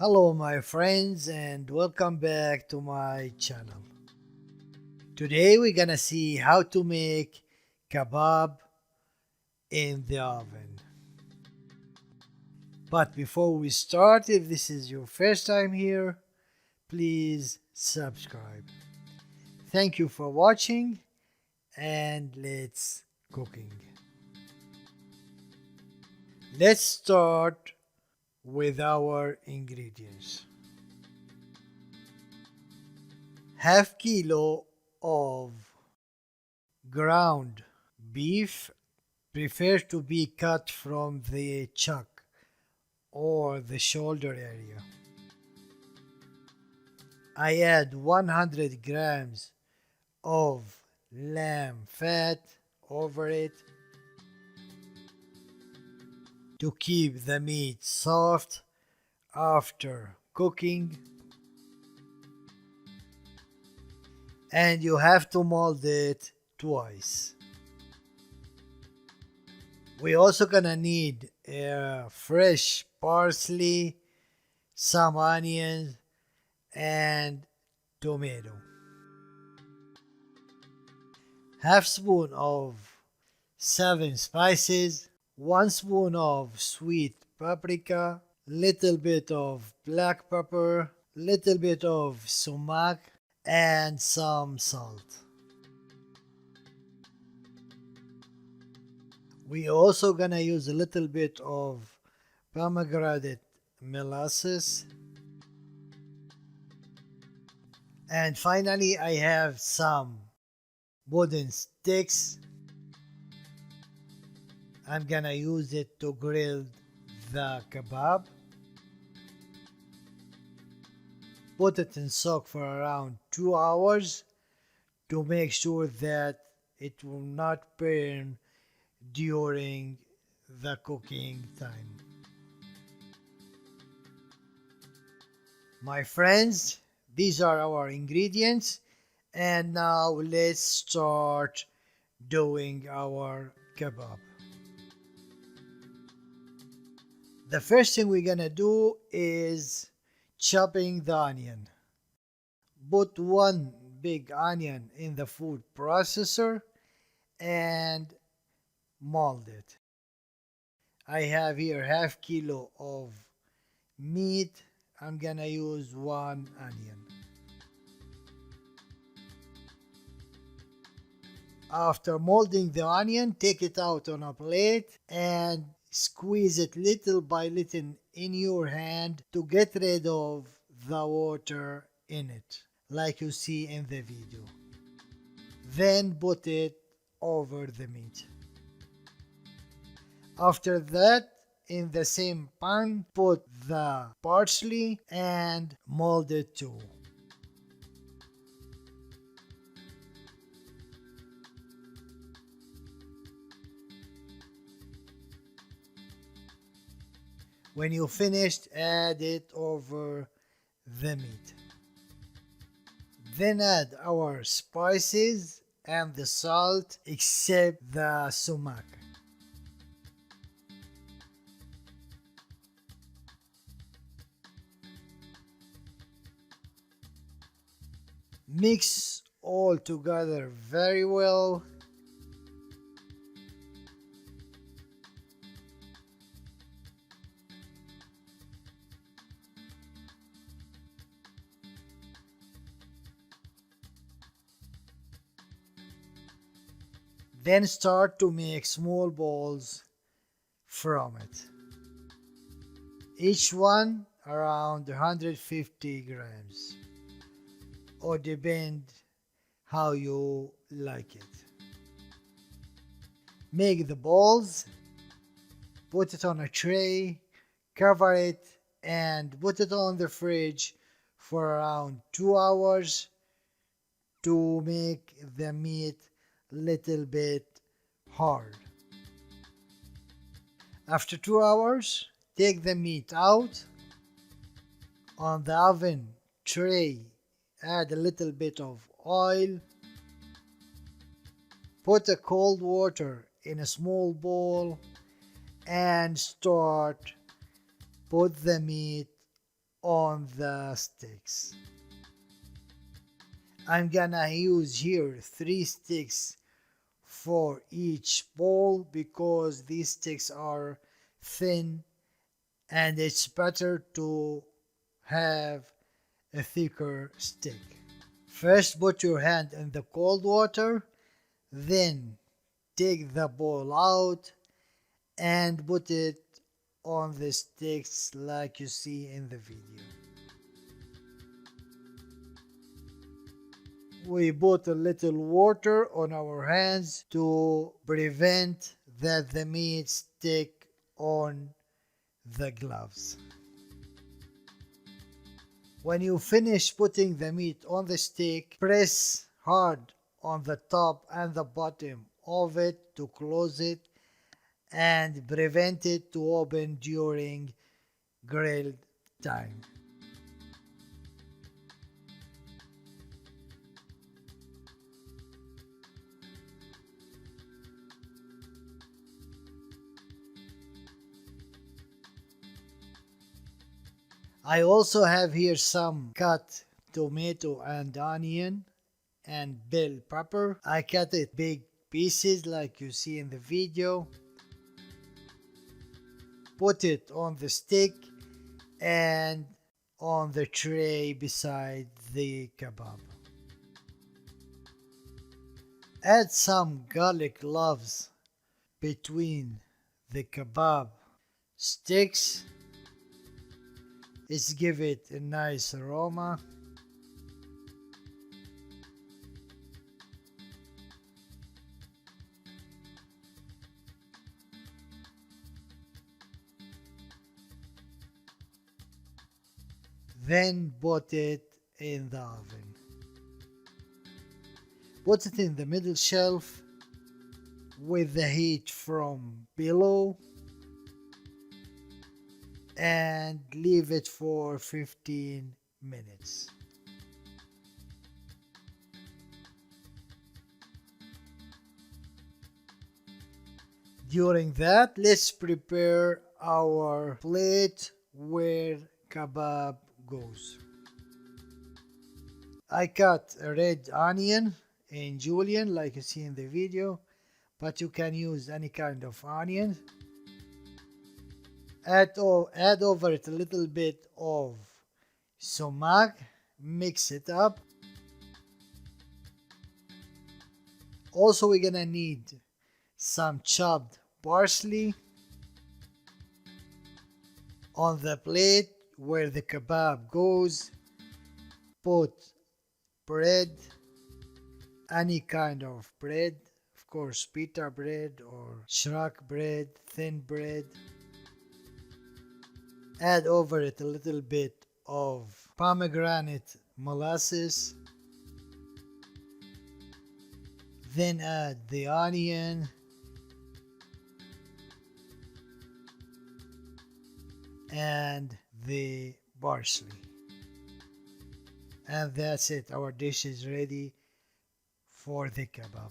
Hello my friends and welcome back to my channel. Today we're gonna see how to make kebab in the oven. But before we start, if this is your first time here, please subscribe. Thank you for watching and let's cooking. Let's start with our ingredients. Half kilo of ground beef, prefer to be cut from the chuck or the shoulder area. I add 100 grams of lamb fat over it to keep the meat soft after cooking, and you have to mold it twice. We also gonna need fresh parsley, some onions, and tomato. Half spoon of 7 spices, 1 spoon of sweet paprika, little bit of black pepper, little bit of sumac, and some salt. We also gonna use a little bit of pomegranate molasses. And finally I have some wooden sticks. I'm gonna use it to grill the kebab. Put it in soak for around 2 hours to make sure that it will not burn during the cooking time. My friends, these are our ingredients, and now let's start doing our kebab. The first thing we're gonna do is chopping the onion. Put 1 big onion in the food processor and mold it. I have here half kilo of meat. I'm gonna use 1 onion. After molding the onion, take it out on a plate and squeeze it little by little in your hand to get rid of the water in it, like you see in the video. Then put it over the meat. After that, in the same pan, put the parsley and mold it too. When you finished, add it over the meat. Then add our spices and the salt except the sumac. Mix all together very well. Then start to make small balls from it. Each one around 150 grams, or depend how you like it. Make the balls, put it on a tray, cover it, and put it on the fridge for around 2 hours to make the meat little bit hard. After 2 hours, take the meat out. On the oven tray, add a little bit of oil. Put the cold water in a small bowl and put the meat on the sticks. I'm gonna use here 3 sticks for each bowl because these sticks are thin and it's better to have a thicker stick. First put your hand in the cold water, then take the bowl out and put it on the sticks like you see in the video. We put a little water on our hands to prevent that the meat stick on the gloves. When you finish putting the meat on the stick, press hard on the top and the bottom of it to close it and prevent it to open during grill time. I also have here some cut tomato and onion and bell pepper. I cut it big pieces like you see in the video. Put it on the stick and on the tray beside the kebab. Add some garlic cloves between the kebab sticks. Let's give it a nice aroma. Then put it in the oven. Put it in the middle shelf with the heat from below and leave it for 15 minutes. During that, let's prepare our plate where kebab goes. I cut a red onion in julienne like you see in the video, but you can use any kind of onion. Add over it a little bit of sumac, mix it up. Also we're gonna need some chopped parsley. On the plate where the kebab goes, put bread, any kind of bread, of course pita bread or shrunk bread, thin bread. Add over it a little bit of pomegranate molasses. Then add the onion and the parsley. And that's it, our dish is ready for the kebab.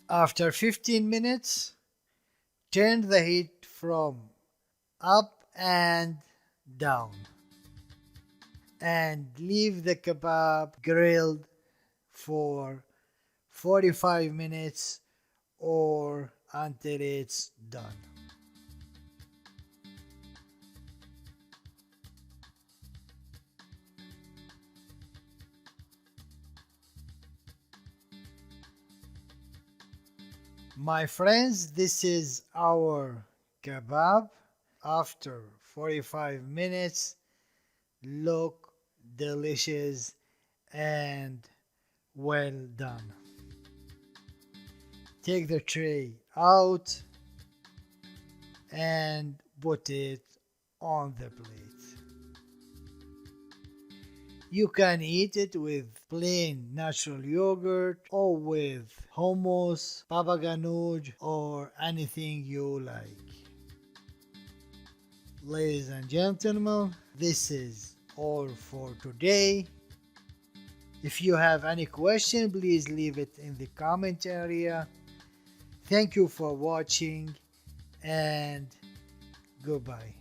After 15 minutes, turn the heat from up and down and leave the kebab grilled for 45 minutes or until it's done. My friends, this is our kebab after 45 minutes. Look delicious and well done. Take the tray out and put it on the plate. You can eat it with plain natural yogurt or with hummus, baba ganoush, or anything you like. Ladies and gentlemen, this is all for today. If you have any question, please leave it in the comment area. Thank you for watching and goodbye.